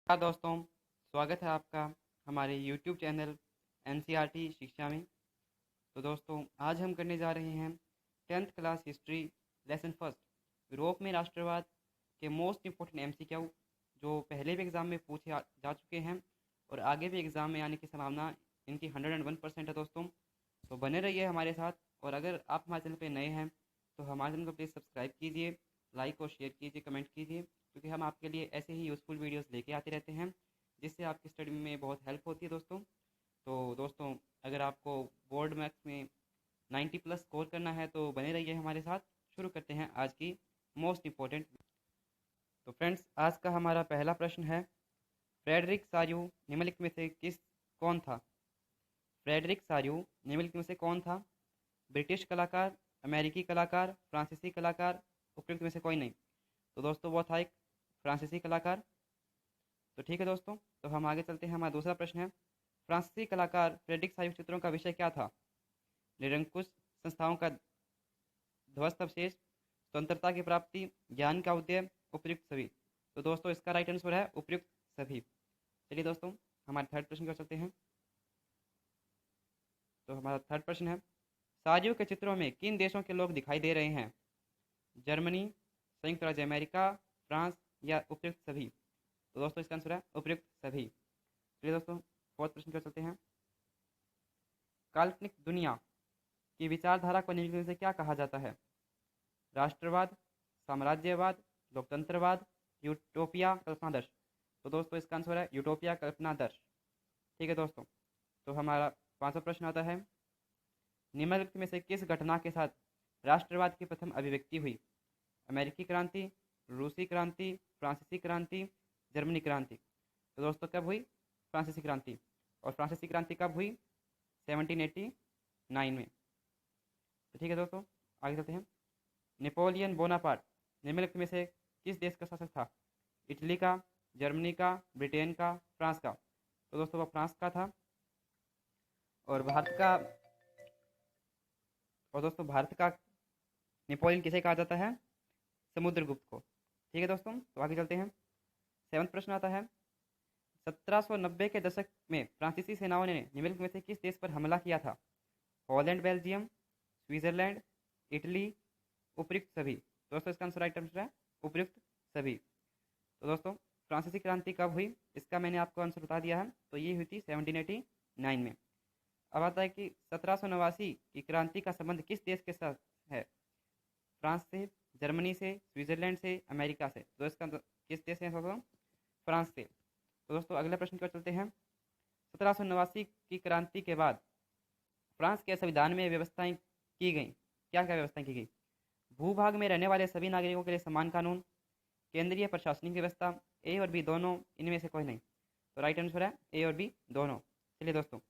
नमस्कार दोस्तों, स्वागत है आपका हमारे यूट्यूब चैनल एनसीईआरटी शिक्षा में। तो दोस्तों, आज हम करने जा रहे हैं 10th class history lesson first, Europe में राष्ट्रवाद के मोस्ट इम्पोर्टेंट एमसीक्यू जो पहले भी एग्ज़ाम में पूछे जा चुके हैं और आगे भी एग्ज़ाम में आने की संभावना इनकी 101% है दोस्तों। तो बने रहिए हमारे साथ। और अगर आप हमारे चैनल पर नए हैं तो हमारे चैनल को प्लीज़ सब्सक्राइब कीजिए, लाइक और शेयर कीजिए, कमेंट कीजिए, क्योंकि हम आपके लिए ऐसे ही यूज़फुल वीडियोस लेके आते रहते हैं जिससे आपकी स्टडी में बहुत हेल्प होती है दोस्तों। तो दोस्तों, अगर आपको बोर्ड मैथ्स में 90 प्लस स्कोर करना है तो बने रहिए हमारे साथ। शुरू करते हैं आज की मोस्ट इम्पोर्टेंट। तो फ्रेंड्स, आज का हमारा पहला प्रश्न है, फ्रेडरिक सार्यू निम्नलिखित में से कौन था? फ्रेडरिक सार्यू निम्नलिखित में से कौन था? ब्रिटिश कलाकार, अमेरिकी कलाकार, फ्रांसीसी कलाकार, उपयुक्त में से कोई नहीं। तो दोस्तों, वो था एक फ्रांसीसी कलाकार। तो ठीक है दोस्तों, तो हम आगे चलते हैं। हमारा दूसरा प्रश्न है, फ्रांसीसी कलाकार फ्रेडरिक सार्यू चित्रों का विषय क्या था? निरंकुश, संस्थाओं का ध्वस्त अवशेष, स्वतंत्रता की प्राप्ति, ज्ञान का उदय, उपयुक्त सभी। तो दोस्तों, इसका राइट आंसर है उपयुक्त सभी। चलिए दोस्तों, हमारे थर्ड प्रश्न कर चलते हैं। तो हमारा थर्ड प्रश्न है, सार्यू के चित्रों में किन देशों के लोग दिखाई दे रहे हैं? जर्मनी, संयुक्त राज्य अमेरिका, फ्रांस या उपयुक्त सभी। तो दोस्तों, इसका आंसर है उपयुक्त सभी। चलिए दोस्तों, फोर्थ प्रश्न कर चलते हैं। काल्पनिक दुनिया की विचारधारा को निम्नलिखित में से क्या कहा जाता है? राष्ट्रवाद, साम्राज्यवाद, लोकतंत्रवाद, यूटोपिया कल्पनादर्श। तो दोस्तों, इसका आंसर है यूटोपिया कल्पनादर्श। ठीक है दोस्तों, तो हमारा पांचवा प्रश्न आता है, निम्नलिखित में से किस घटना के साथ राष्ट्रवाद की प्रथम अभिव्यक्ति हुई? अमेरिकी क्रांति, रूसी क्रांति, फ्रांसीसी क्रांति, जर्मनी क्रांति। तो दोस्तों, कब हुई? फ्रांसीसी क्रांति। और फ्रांसीसी क्रांति कब हुई? 1789 में। तो ठीक है दोस्तों, आगे चलते हैं। नेपोलियन बोनापार्ट निम्नलिखित में से किस देश का शासक था? इटली का, जर्मनी का, ब्रिटेन का, फ्रांस का। तो दोस्तों, वो फ्रांस का था। और भारत का और दोस्तों, भारत का नेपोलियन किसे कहा जाता है? समुद्रगुप्त को। ठीक है दोस्तों, तो आगे चलते हैं। सेवंथ प्रश्न आता है, 1790 के दशक में फ्रांसीसी सेनाओं ने निम्नलिखित में से किस देश पर हमला किया था? हॉलैंड, बेल्जियम, स्विट्जरलैंड, इटली, उपयुक्त सभी। दोस्तों, इसका आंसर राइट आंसर है उपयुक्त सभी। तो दोस्तों, फ्रांसीसी क्रांति कब हुई? इसका मैंने आपको आंसर बता दिया है। तो ये हुई थी 1789 में। अब आता है कि 1789 की क्रांति का संबंध किस देश के साथ है? फ्रांस से, जर्मनी से, स्विट्जरलैंड से, अमेरिका से। तो इसका किस देश से दोस्तों? फ्रांस से। तो दोस्तों, अगले प्रश्न की ओर चलते हैं। 1789 की क्रांति के बाद फ्रांस के संविधान में व्यवस्थाएं की गई। क्या क्या व्यवस्थाएं की गई? भूभाग में रहने वाले सभी नागरिकों के लिए समान कानून, केंद्रीय प्रशासनिक व्यवस्था, ए और बी दोनों, इनमें से कोई नहीं। तो राइट आंसर है ए और बी दोनों। चलिए दोस्तों,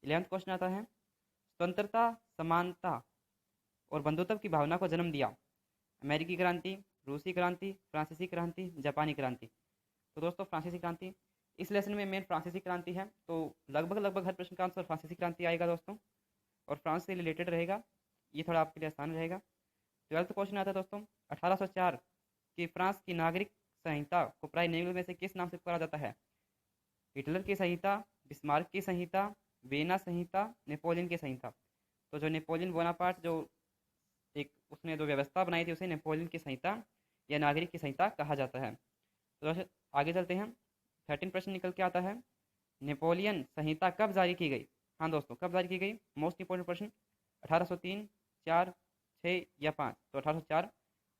11th क्वेश्चन आता है, स्वतंत्रता, समानता और बंधुत्व की भावना को जन्म दिया। अमेरिकी क्रांति, रूसी क्रांति, फ्रांसीसी क्रांति, जापानी क्रांति। तो दोस्तों, फ्रांसीसी क्रांति। इस लेसन में मेन फ्रांसीसी क्रांति है, तो लगभग लगभग हर प्रश्न का आंसर फ्रांसीसी क्रांति आएगा दोस्तों, और फ्रांस से रिलेटेड रहेगा। ये थोड़ा आपके लिए आसान रहेगा। 12th क्वेश्चन आता है दोस्तों, 1804 की फ्रांस की नागरिक संहिता को प्राय निम्नलिखित में से किस नाम से पुकारा जाता है? हिटलर की संहिता, बिस्मार्क की संहिता, वेना संहिता, नेपोलियन की संहिता। तो जो नेपोलियन बोनापार्ट जो एक उसने जो व्यवस्था बनाई थी उसे नेपोलियन की संहिता या नागरिक की संहिता कहा जाता है। तो दोस्तों, आगे चलते हैं। 13 प्रश्न निकल के आता है, नेपोलियन संहिता कब जारी की गई? हाँ दोस्तों, कब जारी की गई? मोस्ट इंपोर्टेंट प्रश्न। 1803, 4, 6 या 5। तो 1804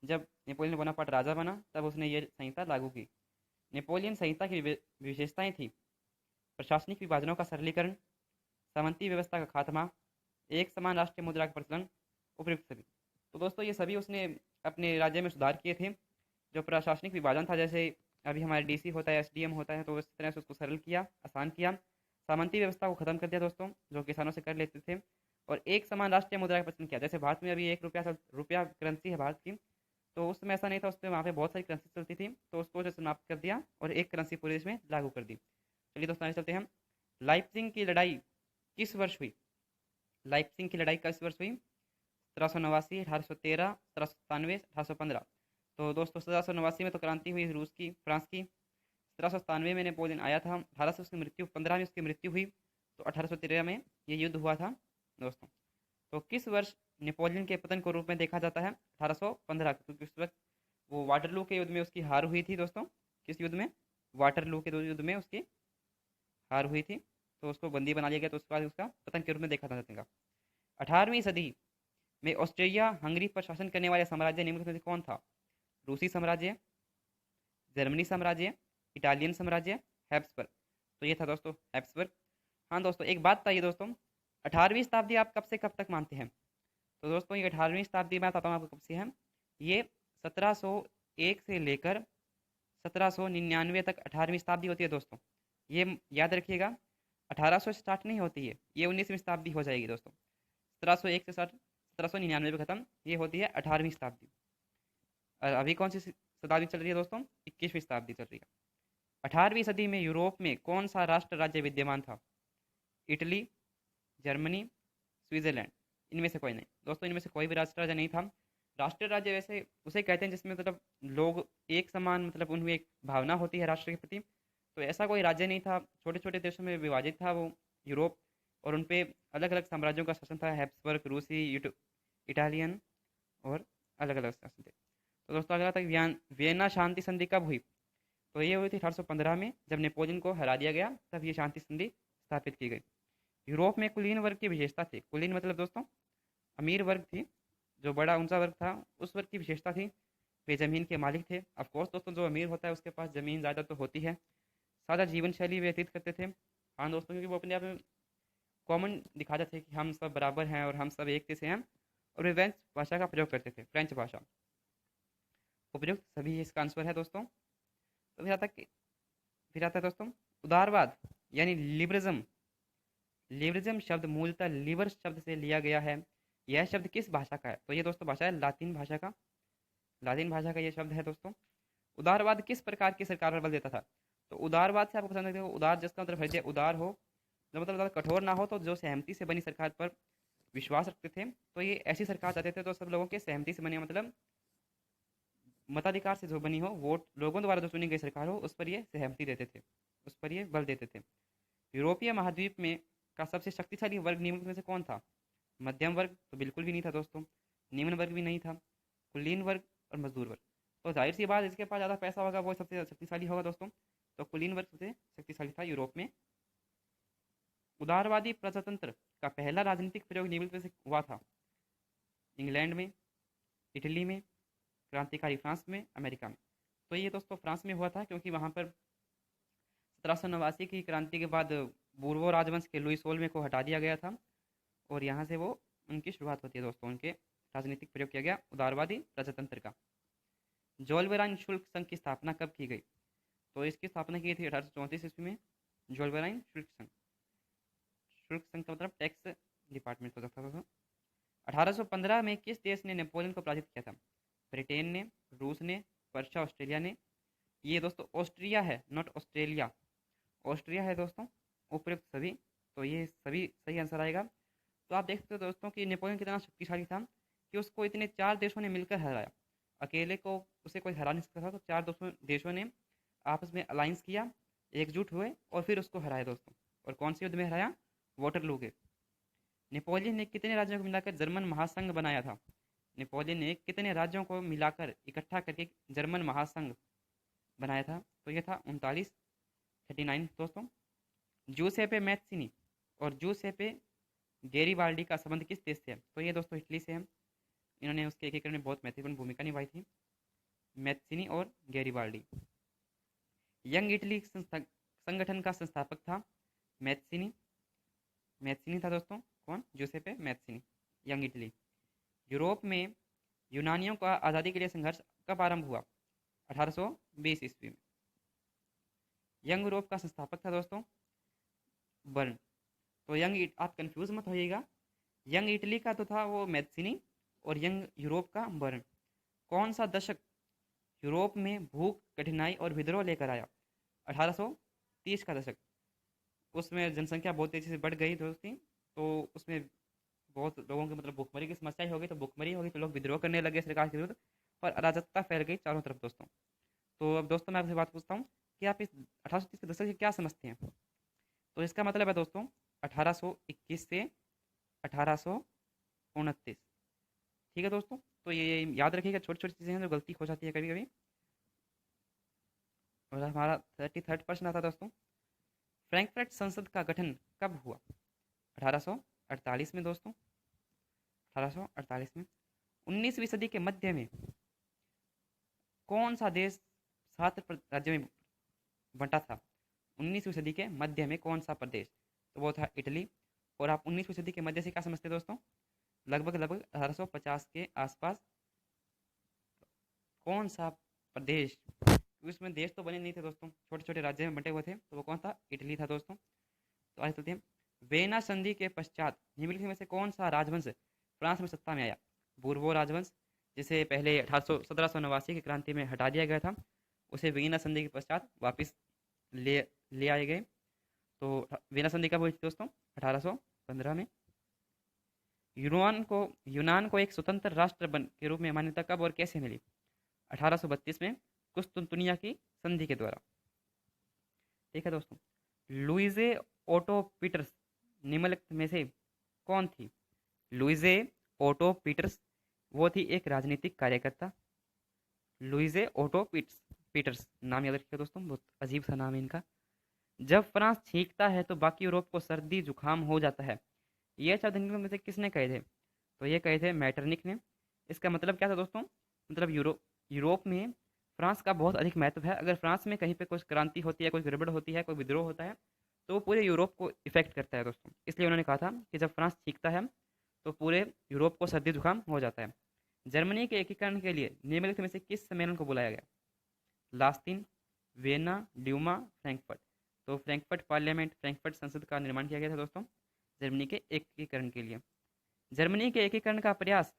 जब नेपोलियन बोनापार्ट राजा बना तब उसने ये संहिता लागू की। नेपोलियन संहिता की विशेषताएं थी, प्रशासनिक विभाजनों का सरलीकरण, सामंती व्यवस्था का खात्मा, एक समान राष्ट्रीय मुद्रा का प्रचलन, उपयुक्त सभी। तो दोस्तों, ये सभी उसने अपने राज्य में सुधार किए थे। जो प्रशासनिक विभाजन था, जैसे अभी हमारे डीसी होता है, एसडीएम होता है, तो इस तरह से उसको सरल किया, आसान किया। सामंती व्यवस्था को खत्म कर दिया दोस्तों, जो किसानों से कर लेते थे। और एक समान राष्ट्रीय मुद्रा का प्रचलन किया। जैसे भारत में अभी 1 रुपया रुपया करेंसी है भारत की, तो उस समय ऐसा नहीं था, उस समय वहाँ पे बहुत सारी करेंसी चलती थी, तो उसको जो समाप्त कर दिया और एक करेंसी पूरे देश में लागू कर दी। चलिए दोस्तों, आगे चलते हैं। लाइप्जिग की लड़ाई किस वर्ष हुई? लाइप्जिग की लड़ाई किस वर्ष हुई? 1789, 1813, 1797, 1815। तो दोस्तों, 1789 में तो क्रांति हुई रूस की, फ्रांस की। 1797 में नेपोलियन आया था, 1800 उसकी मृत्यु 15 में उसकी मृत्यु हुई, तो 1813 में ये युद्ध हुआ था दोस्तों। तो किस वर्ष नेपोलियन के पतन को रूप में देखा जाता है? 1815, क्योंकि उस वक्त वो वाटरलू के युद्ध में उसकी हार हुई थी दोस्तों। किस युद्ध में? वाटरलू के युद्ध में उसकी हार हुई थी, तो उसको बंदी बना लिया गया, तो उसके बाद उसका पतन के रूप में देखा जाता है। 18वीं सदी में ऑस्ट्रिया हंगरी पर शासन करने वाले साम्राज्य निम्नलिखित में से कौन था? रूसी साम्राज्य, जर्मनी साम्राज्य, इटालियन साम्राज्य, हैब्सबर्ग। तो ये था दोस्तों हैब्सबर्ग। हाँ दोस्तों, एक बात था ये दोस्तों, 18वीं शताब्दी आप कब से कब तक मानते हैं? तो दोस्तों ये 18वीं शताब्दी में बताता हूँ आपको कब से है। ये 1701 से लेकर 1799 तक 18वीं शताब्दी होती है दोस्तों। ये याद रखिएगा, 1800 स्टार्ट नहीं होती है, ये 19वीं शताब्दी हो जाएगी दोस्तों। 1701 से 1799 में खत्म, ये होती है 18वीं शताब्दी। और अभी कौन सी शताब्दी चल रही है दोस्तों? 21वीं शताब्दी चल रही है। 18वीं सदी में यूरोप में कौन सा राष्ट्र राज्य विद्यमान था? Italy, Germany, Switzerland. इनमें से कोई नहीं दोस्तों, इनमें से कोई भी राष्ट्र राज्य नहीं था। राष्ट्र राज्य वैसे उसे कहते हैं जिसमें मतलब लोग एक समान, मतलब उनमें एक भावना होती है राष्ट्र के प्रति। तो ऐसा कोई राज्य नहीं था, छोटे छोटे देशों में विभाजित था वो यूरोप, और उन पे अलग अलग साम्राज्यों का शासन था, हैब्सबर्ग, रूसी, इटालियन, और अलग अलग शासन थे। तो दोस्तों अगला था वियना शांति संधि कब हुई? तो ये हुई थी 1815 में, जब नेपोलियन को हरा दिया गया, तब ये शांति संधि स्थापित की गई। यूरोप में कुलीन वर्ग की विशेषता थी। कुलीन मतलब दोस्तों अमीर वर्ग थी, जो बड़ा ऊंचा वर्ग था, उस वर्ग की विशेषता थी, वे जमीन के मालिक थे। ऑफकोर्स दोस्तों जो अमीर होता है उसके पास ज़मीन ज़्यादा तो होती है। सादा जीवन शैली व्यतीत करते थे। हाँ दोस्तों, क्योंकि वो अपने आप में कॉमन दिखाते थे कि हम सब बराबर हैं और हम सब एक जैसे हैं। और वे फ्रेंच भाषा का प्रयोग करते थे, फ्रेंच भाषा उपयुक्त सभी इसका आंसर है दोस्तों। तो फिर आता है दोस्तों उदारवाद यानी लिबरलिज्म। लिबरलिज्म शब्द मूलतः लिबर शब्द से लिया गया है। यह शब्द किस भाषा का है? तो ये दोस्तों भाषा है लातिन भाषा का। लातिन भाषा का ये शब्द है दोस्तों। उदारवाद किस प्रकार की सरकार पर बल देता था? तो उदारवाद से आपको पसंद है, उदार जिसका मतलब हृदय उदार हो, जो मतलब ज़्यादा कठोर ना हो, तो जो सहमति से बनी सरकार पर विश्वास रखते थे, तो ये ऐसी सरकार चाहते थे तो सब लोगों के सहमति से बनी, मतलब मताधिकार से जो बनी हो, वोट लोगों द्वारा जो चुनी गई सरकार हो, उस पर ये सहमति देते थे, उस पर ये बल देते थे। यूरोपीय महाद्वीप में का सबसे शक्तिशाली वर्ग निम्नलिखित में से कौन था? मध्यम वर्ग तो बिल्कुल भी नहीं था दोस्तों, निम्न वर्ग भी नहीं था, कुलीन वर्ग और मजदूर वर्ग। तो जाहिर सी बात, इसके पास ज़्यादा पैसा होगा वो सबसे शक्तिशाली होगा दोस्तों। तो कुलीन वर्ग सबसे शक्तिशाली था यूरोप में। उदारवादी प्रजातंत्र का पहला राजनीतिक प्रयोग निम्नलिखित में से हुआ था? इंग्लैंड में, इटली में, क्रांतिकारी फ्रांस में, अमेरिका में। तो ये दोस्तों फ्रांस में हुआ था, क्योंकि वहाँ पर 1789 की क्रांति के बाद बूर्बो राजवंश के लुई 16वें को हटा दिया गया था, और यहाँ से वो उनकी शुरुआत होती है दोस्तों, उनके राजनीतिक प्रयोग किया गया उदारवादी प्रजातंत्र का। जोलबेराइन शुल्क संघ की स्थापना कब की गई? तो इसकी स्थापना की थी 1834 ईस्वी में, जोलबेराइन शुल्क संघ। शुल्क संघ का मतलब टैक्स डिपार्टमेंट हो सकता था। 1815 में किस देश ने नेपोलियन को पराजित किया था? ब्रिटेन ने, रूस ने, पर्शिया, ऑस्ट्रेलिया ने। ये दोस्तों ऑस्ट्रिया है, नॉट ऑस्ट्रेलिया, ऑस्ट्रिया है दोस्तों। उपयुक्त सभी, तो ये सभी सही आंसर आएगा। तो आप देख सकते हो दोस्तों कि नेपोलियन कितना शक्तिशाली था कि उसको इतने 4 देशों ने मिलकर हराया। अकेले को उसे कोई हरा नहीं सकता था, तो 4 देशों ने आपस में अलाइंस किया, एकजुट हुए और फिर उसको हराया दोस्तों। और कौन से युद्ध में हराया? वाटरलू के। नेपोलियन ने कितने राज्यों को मिलाकर जर्मन महासंघ बनाया था? नेपोलियन ने कितने राज्यों को मिलाकर इकट्ठा करके जर्मन महासंघ बनाया था? तो ये था 39 दोस्तों। जूसेपे मैत्सिनी और जूसेपे गेरिबाल्डी का संबंध किस देश से है? तो ये दोस्तों इटली से है। इन्होंने उसके एकीकरण में बहुत महत्वपूर्ण भूमिका निभाई थी, मैत्सिनी और गेरिबाल्डी। यंग इटली संगठन का संस्थापक था मैत्सिनी। मैत्सिनी था दोस्तों, कौन? Giuseppe मैत्सिनी, young Italy. यूरोप में यूनानियों का आज़ादी के लिए संघर्ष कब आरंभ हुआ? 1820 ईस्वी में। यंग यूरोप का संस्थापक था दोस्तों बर्न। तो आप कंफ्यूज मत होइएगा, यंग इटली का तो था वो मैत्सिनी, और यंग यूरोप का बर्न। कौन सा दशक यूरोप में भूख, कठिनाई और विद्रोह लेकर आया? 1830 का दशक। उसमें जनसंख्या बहुत तेज़ी से बढ़ गई दोस्ती, तो उसमें बहुत लोगों की मतलब भूखमरी की समस्या ही हो गई, तो भूखमरी हो गई तो लोग विद्रोह करने लगे सरकार के विरुद्ध, और अराजकता फैल गई चारों तरफ दोस्तों। तो अब दोस्तों मैं आपसे बात पूछता हूँ कि आप इस 1830 के दशक से क्या समझते हैं। तो इसका मतलब है दोस्तों 1821 से 1829। ठीक है दोस्तों, तो ये याद रखिएगा, छोटी छोटी चीज़ें हैं जो गलती हो जाती है कभी कभी। और हमारा 33rd प्रश्न आता है दोस्तों, फ्रैंकफर्ट संसद का गठन कब हुआ। 1848 में दोस्तों, 1848 में। 19वीं सदी के मध्य में कौन सा देश 7 राज्यों में बंटा था। 19वीं सदी के मध्य में कौन सा प्रदेश, तो वो था इटली। और आप 19वीं सदी के मध्य से क्या समझते हैं दोस्तों, लगभग लगभग 1850 के आसपास कौन सा प्रदेश, उसमें देश तो बने नहीं थे दोस्तों, छोटे छोटे राज्य में बंटे हुए थे, तो वो कौन था, इटली था दोस्तों। तो आगे चलते हैं, वेना संधि के पश्चात निम्नलिखित में से कौन सा राजवंश फ्रांस में सत्ता में आया। बूर्बो राजवंश, जिसे पहले 1789 की क्रांति में हटा दिया गया था, उसे वेना संधि के पश्चात वापस ले ले आए गए। तो वेना संधि कब हुई थी दोस्तों, 1815 में। यूनान को एक स्वतंत्र राष्ट्र के रूप में मान्यता कब और कैसे मिली। 1832 में कुस्तुनतुनिया की संधि के द्वारा। ठीक है दोस्तों, लुइजे ओटो पीटर्स निम्नलिखित में से कौन थी। लुइजे ओटो पीटर्स, वो थी एक राजनीतिक कार्यकर्ता। लुइजे ओटो पीटर्स नाम याद रखिएगा दोस्तों, बहुत अजीब सा नाम है इनका। जब फ्रांस छींकता है तो बाकी यूरोप को सर्दी जुकाम हो जाता है, ये शब्द इनमें में से किसने कहे थे। तो ये कहे थे मैटरनिक ने। इसका मतलब क्या था दोस्तों, मतलब यूरोप में फ्रांस का बहुत अधिक महत्व है। अगर फ्रांस में कहीं पे कुछ क्रांति होती है, कोई गड़बड़ होती है, कोई विद्रोह होता है, तो वो पूरे यूरोप को इफेक्ट करता है दोस्तों। इसलिए उन्होंने कहा था कि जब फ्रांस छींकता है तो पूरे यूरोप को सर्दी जुकाम हो जाता है। जर्मनी के एकीकरण के लिए निम्नलिखित में से किस सम्मेलन को बुलाया गया। लास्तीन, वियना, ड्यूमा, फ्रैंकफर्ट। तो फ्रैंकफर्ट पार्लियामेंट, फ्रैंकफर्ट संसद का निर्माण किया गया था दोस्तों जर्मनी के एकीकरण के लिए। जर्मनी के एकीकरण का प्रयास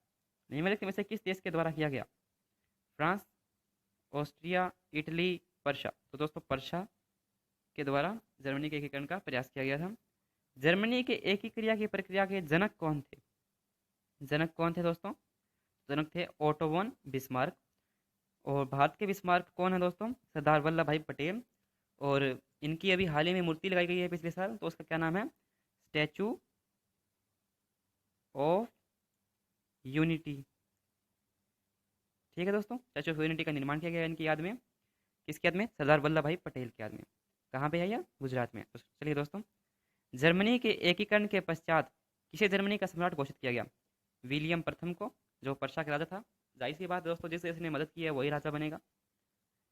निम्नलिखित में से किस देश के द्वारा किया गया। France, Austria, Italy, Persia. तो दोस्तों पर्शिया के द्वारा जर्मनी के एकीकरण का प्रयास किया गया था। जर्मनी के एकीकरण की प्रक्रिया के जनक कौन थे। जनक कौन थे दोस्तों, जनक थे ओटो वन बिस्मार्क। और भारत के बिस्मार्क कौन है दोस्तों, सरदार वल्लभ भाई पटेल। और इनकी अभी हाल ही में मूर्ति लगाई गई है पिछले साल, तो उसका क्या नाम है, स्टैचू ऑफ यूनिटी। ठीक है दोस्तों, स्टैचू ऑफ यूनिटी का निर्माण किया गया इनकी याद में, किसकी याद में, सरदार वल्लभ भाई पटेल की याद में। कहाँ पे है यह, गुजरात में। तो चलिए दोस्तों, जर्मनी के एकीकरण के पश्चात किसे जर्मनी का सम्राट घोषित किया गया। विलियम प्रथम को, जो पर्शिया का राजा था। जाहिर सी बात दोस्तों, जिस देश ने मदद की है वही राजा बनेगा।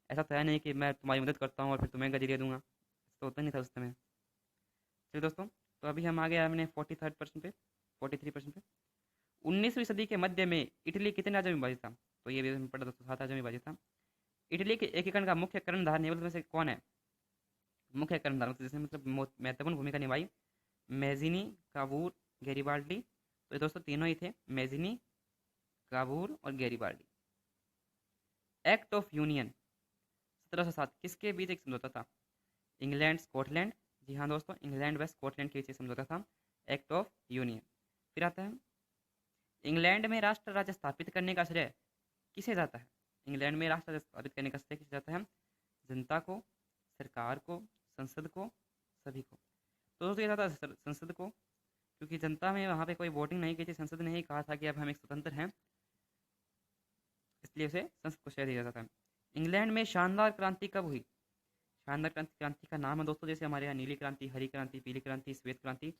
ऐसा तो है नहीं कि मैं तुम्हारी मदद करता हूँ और फिर तुम्हें गद्दी दे दूंगा, तो होता नहीं था उस समय। चलिए दोस्तों, तो अभी हम आ गए हमने 43rd प्रश्न पे, 43 प्रश्न पे। 19वीं सदी के मध्य में इटली कितने राज्यों में विभाजित था। तो ये भी हमने पढ़ा दोस्तों, 7 राज्यों में विभाजित था। इटली के एकीकरण का मुख्य कर्णधार निम्नलिखित में से कौन है। मुख्य कर्णधार मतलब जिसने मतलब महत्वपूर्ण भूमिका निभाई, मैजिनी, काबूर, गैरिबाल्डी। तो ये दोस्तों तीनों ही थे, मैजिनी, काबूर और गैरिबाल्डी। एक्ट ऑफ यूनियन 1707 किसके बीच एक समझौता था। इंग्लैंड स्कॉटलैंड, जी हाँ दोस्तों, इंग्लैंड व स्कॉटलैंड के बीच समझौता था, एक्ट ऑफ यूनियन। फिर आता है, इंग्लैंड में राष्ट्र राज्य स्थापित करने का श्रेय किसे जाता है। इंग्लैंड में राष्ट्र राज्य स्थापित करने का श्रेय किसे जाता है, जनता को, सरकार को, संसद को, सभी को। तो दोस्तों ये जाता है संसद को, क्योंकि जनता में वहाँ पे कोई वोटिंग नहीं की थी, संसद ने ही कहा था कि अब हम एक स्वतंत्र हैं, इसलिए उसे संसद को श्रेय दिया जाता है। इंग्लैंड में शानदार क्रांति कब हुई। शानदार क्रांति का नाम है दोस्तों, जैसे हमारे यहाँ नीली क्रांति, हरी क्रांति, पीली क्रांति, श्वेत क्रांति,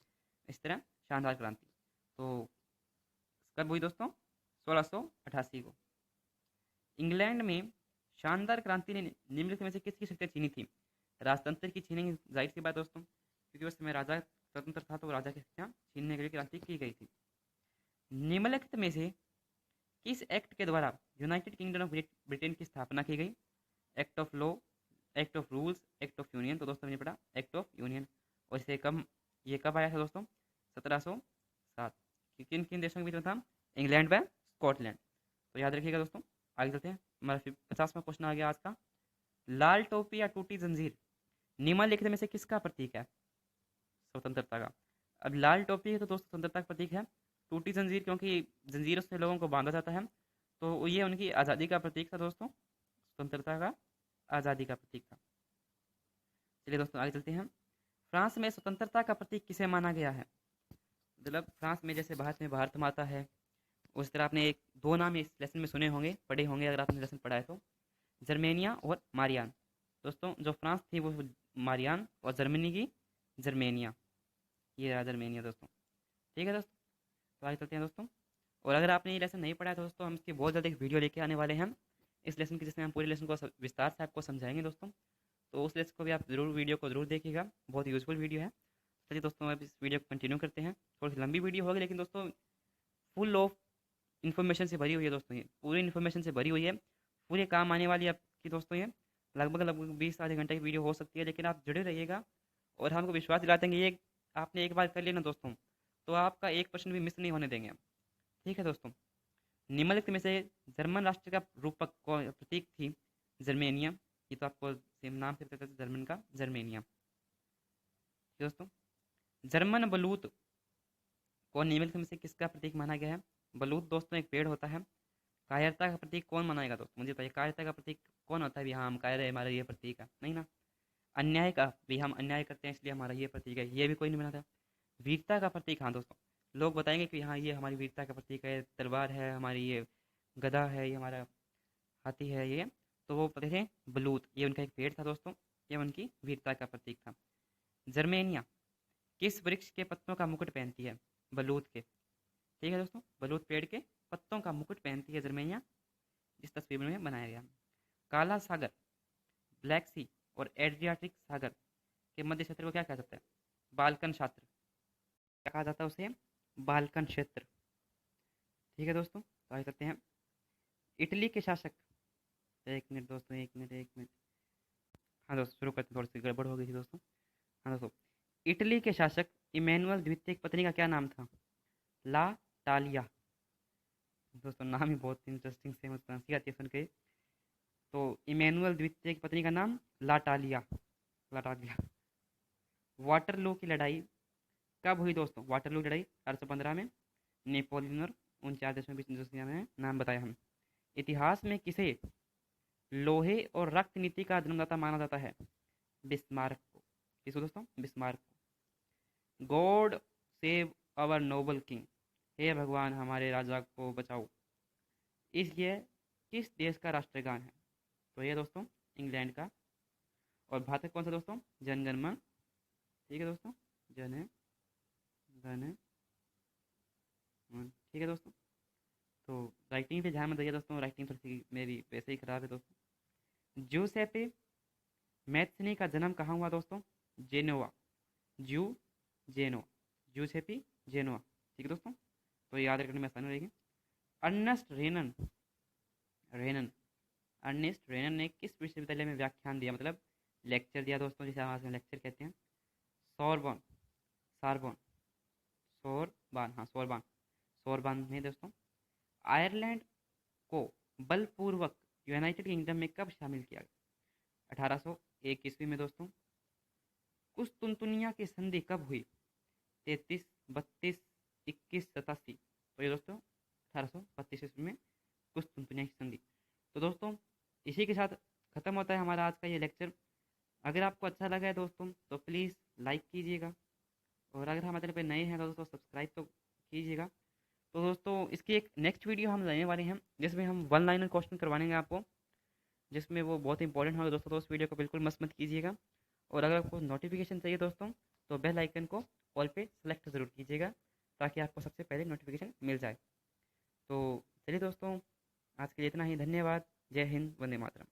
इस तरह शानदार क्रांति। तो कब हुई दोस्तों, 1688 को। इंग्लैंड में शानदार क्रांति ने निम्नलिखित में से किसकी शक्तियाँ छीनी थी। राजतंत्र की छीनी, जाहिर सी बात दोस्तों, क्योंकि उस समय राजा स्वतंत्र था, तो राजा की शक्तियाँ छीनने के लिए क्रांति की गई थी। निम्नलिखित में से किस एक्ट के द्वारा यूनाइटेड किंगडम ऑफ ब्रिटेन की स्थापना की गई। Act of law, act of rules, act of union. तो दोस्तों मैंने पढ़ा एक्ट ऑफ यूनियन। और इसे कब, ये कब आया था दोस्तों, 1707। किन किन देशों के बीच में था, इंग्लैंड व स्कॉटलैंड। तो याद रखिएगा दोस्तों, आगे चलते हैं। हमारा 50वां क्वेश्चन आ गया आज का। लाल टोपी या टूटी जंजीर निम्नलिखित में से किसका प्रतीक है, स्वतंत्रता का। अब लाल टोपी है तो दोस्तों स्वतंत्रता का प्रतीक है। टूटी जंजीर क्योंकि जंजीरों से लोगों को बांधा जाता है, तो ये उनकी आज़ादी का प्रतीक था दोस्तों, स्वतंत्रता का, आज़ादी का प्रतीक था। चलिए दोस्तों आगे चलते हैं। फ्रांस में स्वतंत्रता का प्रतीक किसे माना गया है? मतलब फ्रांस में जैसे भारत में भारत माता है, उस तरह आपने एक दो नाम इस लेसन में सुने होंगे, पढ़े होंगे अगर आपने लेसन पढ़ा है तो, जर्मेनिया और मारियान। दोस्तों जो फ्रांस थी वो मारियान और जर्मनी की जर्मेनिया, ये रहा जर्मेनिया दोस्तों। ठीक है दोस्तों, तो आगे चलते हैं दोस्तों। और अगर आपने ये लेसन नहीं पढ़ा है तो दोस्तों हम इसकी बहुत जल्द एक वीडियो लेके आने वाले हैं इस लेसन की, जिसमें हम पूरे लेसन को विस्तार से आपको समझाएंगे दोस्तों। तो उस लेसन को भी आप जरूर वीडियो को जरूर देखिएगा, बहुत यूज़फुल वीडियो है। चलिए दोस्तों अब इस वीडियो को कंटिन्यू करते हैं। थोड़ी सी लंबी वीडियो होगी लेकिन दोस्तों फुल ऑफ इन्फॉर्मेशन से भरी हुई है दोस्तों, ये पूरी इन्फॉर्मेशन से भरी हुई है, पूरे काम आने वाली है आपकी दोस्तों। ये लगभग लगभग 20 आधे घंटे की वीडियो हो सकती है, लेकिन आप जुड़े रहिएगा और हमको विश्वास दिलाते हैं कि ये आपने एक बार कर लिया ना दोस्तों, तो आपका 1% भी मिस नहीं होने देंगे हम। ठीक है दोस्तों, निम्नलिखित में से जर्मन राष्ट्र का रूपक प्रतीक थी जर्मेनिया। ये तो आपको सेम नाम से पता था, जर्मन का जर्मेनिया। ठीक है दोस्तों, जर्मन बलूत को निम्नलिखित में से किसका प्रतीक माना गया है? बलूत दोस्तों एक पेड़ होता है। कायरता का प्रतीक कौन मनाएगा दोस्तों, मुझे बताइए, कायरता का प्रतीक कौन होता है? भी हाँ हम कायर है, हमारा ये प्रतीक है, नहीं ना। अन्याय का भी, हम अन्याय करते हैं इसलिए हमारा ये प्रतीक है, ये भी कोई नहीं बनाता। वीरता का प्रतीक, हाँ दोस्तों, लोग बताएंगे कि हाँ ये हमारी वीरता का प्रतीक है, तलवार है हमारी, ये गदा है, ये हमारा हाथी है, ये तो वो पते थे बलूत, ये उनका एक पेड़ था दोस्तों, ये उनकी वीरता का प्रतीक था। जर्मेनिया किस वृक्ष के पत्तों का मुकुट पहनती है? बलूत के। ठीक है दोस्तों, बलूत पेड़ के पत्तों का मुकुट पहनती है जर्मेनिया, जिस तस्वीर में बनाया गया। काला सागर, ब्लैक सी और एड्रियाटिक सागर के मध्य क्षेत्र को क्या कहा जाता है? बाल्कन क्षेत्र। क्या कहा जाता है उसे? बाल्कन क्षेत्र। ठीक है दोस्तों, तो आगे चलते हैं। इटली के शासक, एक मिनट दोस्तों, एक मिनट। हाँ दोस्तों शुरू करते हैं, थोड़ी सी गड़बड़ हो गई थी दोस्तों। हाँ दोस्तों, इटली के शासक इमैनुअल द्वितीय की पत्नी का क्या नाम था? ला टालिया। दोस्तों नाम ही बहुत इंटरेस्टिंग से मुझे हंसी आती है सुन के। तो इमैनुअल द्वितीय की पत्नी का नाम लाटालिया, लाटालिया। वाटरलू की लड़ाई कब हुई दोस्तों? वाटरलू की लड़ाई 1815 में। नेपोलियन और उन चार देशों के बीच दोस्तों में नाम बताया हम। इतिहास में किसे लोहे और रक्त नीति का जन्मदाता माना जाता है? बिस्मार्क को। किसको दोस्तों? बिस्मार्क को। God save our noble king, हे भगवान हमारे राजा को बचाओ, इस ये किस देश का राष्ट्रगान है? तो ये दोस्तों इंग्लैंड का। और भारत का कौन सा दोस्तों? जनगण मन। ठीक है दोस्तों, जन गण मन। ठीक है दोस्तों, तो राइटिंग पे ध्यान मत दिया दोस्तों, राइटिंग थोड़ी सी मेरी वैसे ही खराब है दोस्तों। जूसेपे मैथ्सनी का जन्म कहाँ हुआ दोस्तों? जेनोवा। जू जेनोवा, जूसेपी जेनोवा। ठीक है दोस्तों, तो याद रखने में आसानी रहेगी। अर्नेस्ट रेनन, रेनन अर्नेस्ट रेनन ने किस विश्वविद्यालय में व्याख्यान दिया, मतलब लेक्चर दिया दोस्तों, जिसे हम आज में लेक्चर कहते हैं? सोरबॉन, सारबॉन, सोरबान, हाँ सोरबान, सोरबान में दोस्तों। आयरलैंड को बलपूर्वक यूनाइटेड किंगडम में कब शामिल किया गया? 1801 ईस्वी में दोस्तों। कुस्तुनतुनिया की संधि कब हुई? 33, 32, 21, 87। तो ये दोस्तों 1832 ईस्वी में कुस्तुनतुनिया की संधि। तो दोस्तों इसी के साथ ख़त्म होता है हमारा आज का ये लेक्चर। अगर आपको अच्छा लगा है दोस्तों तो प्लीज़ लाइक कीजिएगा, और अगर हमारे चैनल पर नए हैं तो दोस्तों सब्सक्राइब तो कीजिएगा। तो दोस्तों इसकी एक नेक्स्ट वीडियो हम लेने वाले हैं, जिसमें हम वन लाइनर क्वेश्चन करवाएंगे आपको, जिसमें वो बहुत इंपॉर्टेंट होगा दोस्तों। तो उस वीडियो को बिल्कुल मत कीजिएगा। और अगर आपको नोटिफिकेशन चाहिए दोस्तों तो बेल आइकन को ऑल पे सेलेक्ट ज़रूर कीजिएगा, ताकि आपको सबसे पहले नोटिफिकेशन मिल जाए। तो चलिए दोस्तों आज के लिए इतना ही, धन्यवाद। जय हिंद, वंदे मातरम।